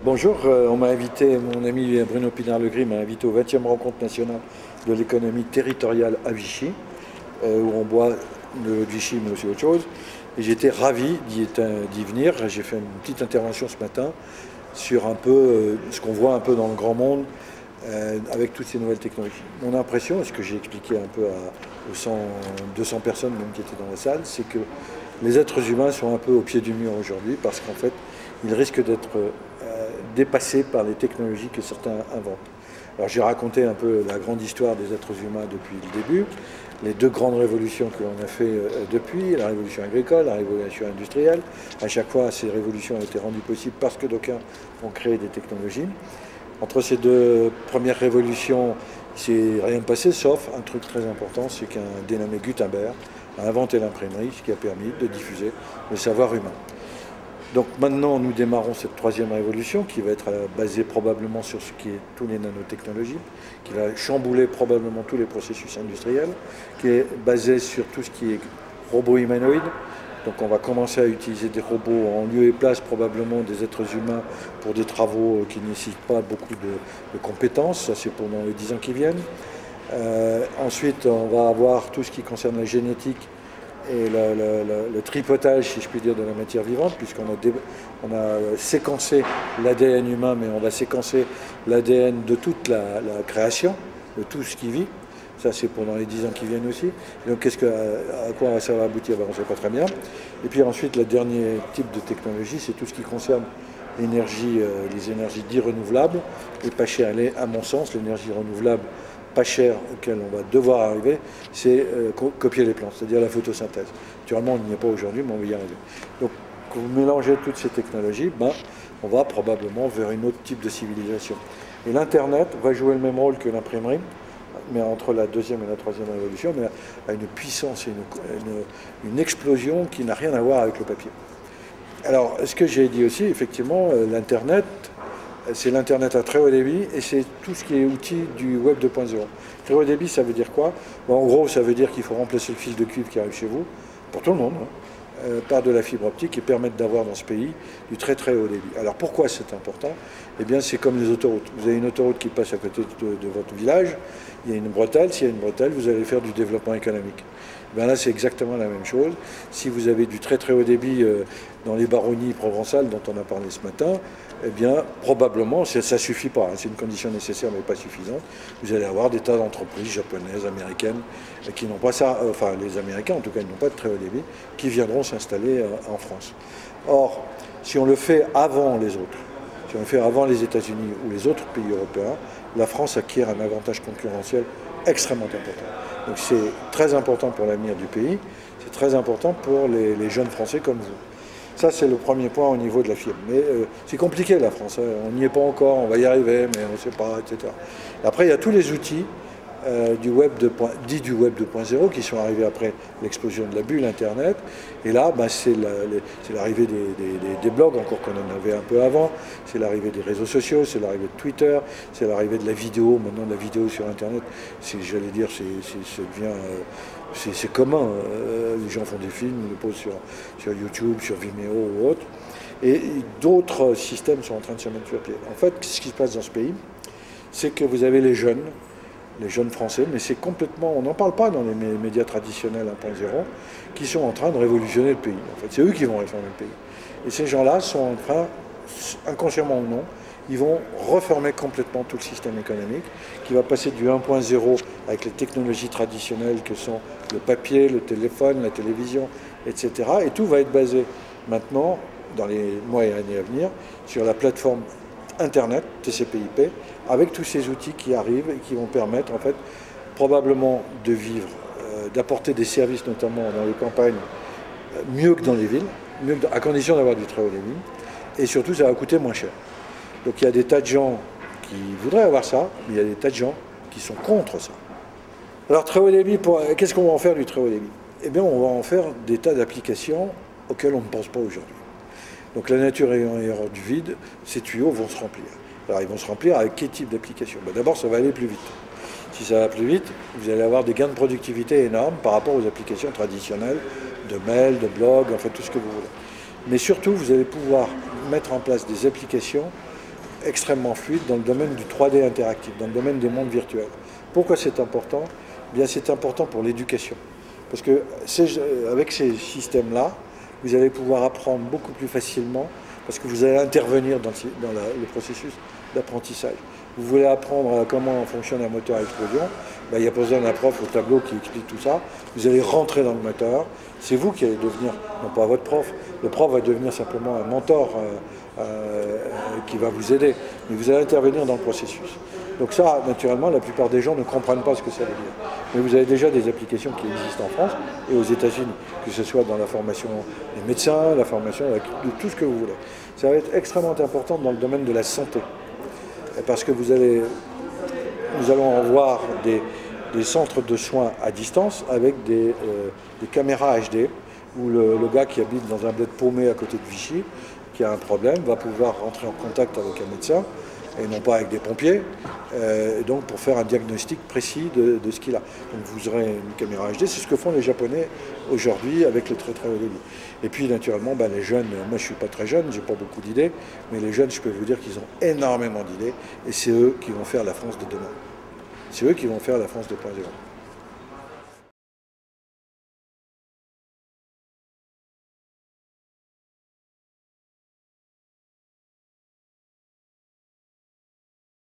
Bonjour, on m'a invité, mon ami Bruno Pinard-Legris m'a invité au 20e rencontre nationale de l'économie territoriale à Vichy, où on boit de Vichy mais aussi autre chose. Et j'étais ravi d'y venir. J'ai fait une petite intervention ce matin sur un peu ce qu'on voit un peu dans le grand monde avec toutes ces nouvelles technologies. Mon impression, et ce que j'ai expliqué un peu aux 200 personnes même qui étaient dans la salle, c'est que les êtres humains sont un peu au pied du mur aujourd'hui parce qu'en fait, ils risquent d'être dépassés par les technologies que certains inventent. Alors j'ai raconté un peu la grande histoire des êtres humains depuis le début, les deux grandes révolutions que l'on a fait depuis, la révolution agricole, la révolution industrielle. À chaque fois, ces révolutions ont été rendues possibles parce que d'aucuns ont créé des technologies. Entre ces deux premières révolutions, il ne s'est rien passé, sauf un truc très important, c'est qu'un dénommé Gutenberg a inventé l'imprimerie, ce qui a permis de diffuser le savoir humain. Donc maintenant, nous démarrons cette troisième révolution qui va être basée probablement sur ce qui est tous les nanotechnologies, qui va chambouler probablement tous les processus industriels, qui est basée sur tout ce qui est robots humanoïdes. Donc on va commencer à utiliser des robots en lieu et place probablement des êtres humains pour des travaux qui ne nécessitent pas beaucoup de compétences. Ça c'est pendant les 10 ans qui viennent. Ensuite, on va avoir tout ce qui concerne la génétique et le tripotage, si je puis dire, de la matière vivante, puisqu'on a séquencé l'ADN humain, mais on va séquencer l'ADN de toute la création, de tout ce qui vit. Ça, c'est pendant les 10 ans qui viennent aussi. Et donc, à quoi ça va aboutir? On ne sait pas très bien. Et puis ensuite, le dernier type de technologie, c'est tout ce qui concerne l'énergie, les énergies dites renouvelables, et pas chères. À mon sens, l'énergie renouvelable pas cher auquel on va devoir arriver, c'est copier les plantes, c'est-à-dire la photosynthèse. Naturellement, on n'y est pas aujourd'hui, mais on va y arriver. Donc, quand vous mélangez toutes ces technologies, on va probablement vers un autre type de civilisation. Et l'Internet va jouer le même rôle que l'imprimerie, mais entre la deuxième et la troisième révolution, mais à une puissance et une explosion qui n'a rien à voir avec le papier. Alors, ce que j'ai dit aussi, effectivement, l'Internet, c'est l'Internet à très haut débit et c'est tout ce qui est outil du Web 2.0. Très haut débit, ça veut dire quoi? En gros, ça veut dire qu'il faut remplacer le fil de cuivre qui arrive chez vous, pour tout le monde, par de la fibre optique et permettre d'avoir dans ce pays du très très haut débit. Alors pourquoi c'est important? Eh bien, c'est comme les autoroutes. Vous avez une autoroute qui passe à côté de votre village, il y a une bretelle, s'il y a une bretelle, vous allez faire du développement économique. Ben là, c'est exactement la même chose. Si vous avez du très très haut débit dans les baronnies provençales dont on a parlé ce matin, eh bien, probablement, ça ne suffit pas. C'est une condition nécessaire, mais pas suffisante. Vous allez avoir des tas d'entreprises japonaises, américaines, qui n'ont pas ça, enfin les Américains en tout cas, ils n'ont pas de très haut débit, qui viendront s'installer en France. Or, si on le fait avant les autres, si on le fait avant les États-Unis ou les autres pays européens, la France acquiert un avantage concurrentiel extrêmement important. Donc c'est très important pour l'avenir du pays, c'est très important pour les jeunes Français comme vous. Ça, c'est le premier point au niveau de la fibre. Mais c'est compliqué, la France. On n'y est pas encore, on va y arriver, mais on ne sait pas, etc. Après, il y a tous les outils du Web 2.0 qui sont arrivés après l'explosion de la bulle Internet. Et là, c'est l'arrivée des blogs, encore qu'on en avait un peu avant. C'est l'arrivée des réseaux sociaux, c'est l'arrivée de Twitter, c'est l'arrivée de la vidéo. Maintenant, de la vidéo sur Internet, j'allais dire, c'est commun. Les gens font des films, ils le posent sur YouTube, sur Vimeo ou autre. Et d'autres systèmes sont en train de se mettre sur pied. En fait, ce qui se passe dans ce pays, c'est que vous avez les jeunes français, mais c'est complètement, on n'en parle pas dans les médias traditionnels 1.0, qui sont en train de révolutionner le pays. En fait, c'est eux qui vont réformer le pays. Et ces gens-là sont en train, inconsciemment ou non, ils vont reformer complètement tout le système économique, qui va passer du 1.0 avec les technologies traditionnelles que sont le papier, le téléphone, la télévision, etc. Et tout va être basé maintenant, dans les mois et années à venir, sur la plateforme Internet, TCP/IP, avec tous ces outils qui arrivent et qui vont permettre, en fait, probablement de vivre, d'apporter des services, notamment dans les campagnes, mieux que dans les villes, à condition d'avoir du très haut débit, et surtout, ça va coûter moins cher. Donc il y a des tas de gens qui voudraient avoir ça, mais il y a des tas de gens qui sont contre ça. Alors très haut débit, qu'est-ce qu'on va en faire du très haut débit? Eh bien, on va en faire des tas d'applications auxquelles on ne pense pas aujourd'hui. Donc la nature ayant horreur du vide, ces tuyaux vont se remplir. Alors ils vont se remplir avec quel type d'application? D'abord, ça va aller plus vite. Si ça va plus vite, vous allez avoir des gains de productivité énormes par rapport aux applications traditionnelles de mail, de blog, enfin tout ce que vous voulez. Mais surtout, vous allez pouvoir mettre en place des applications extrêmement fluide dans le domaine du 3D interactif, dans le domaine des mondes virtuels. Pourquoi c'est important? Eh bien, c'est important pour l'éducation. Parce que avec ces systèmes-là, vous allez pouvoir apprendre beaucoup plus facilement, parce que vous allez intervenir dans le processus d'apprentissage. Vous voulez apprendre comment fonctionne un moteur à explosion, ben, il n'y a pas besoin d'un prof au tableau qui explique tout ça. Vous allez rentrer dans le moteur, c'est vous qui allez devenir, non pas votre prof, le prof va devenir simplement un mentor qui va vous aider, mais vous allez intervenir dans le processus. Donc ça, naturellement, la plupart des gens ne comprennent pas ce que ça veut dire. Mais vous avez déjà des applications qui existent en France et aux États-Unis, que ce soit dans la formation des médecins, la formation de tout ce que vous voulez. Ça va être extrêmement important dans le domaine de la santé. Parce que nous allons avoir des centres de soins à distance avec des caméras HD, où le gars qui habite dans un bled paumé à côté de Vichy, qui a un problème, va pouvoir rentrer en contact avec un médecin, et non pas avec des pompiers, donc pour faire un diagnostic précis de ce qu'il a. Donc vous aurez une caméra HD, c'est ce que font les Japonais aujourd'hui avec le très très haut débit. Et puis naturellement, ben, les jeunes, moi je ne suis pas très jeune, j'ai pas beaucoup d'idées, mais les jeunes, je peux vous dire qu'ils ont énormément d'idées, et c'est eux qui vont faire la France de demain. C'est eux qui vont faire la France 2.0.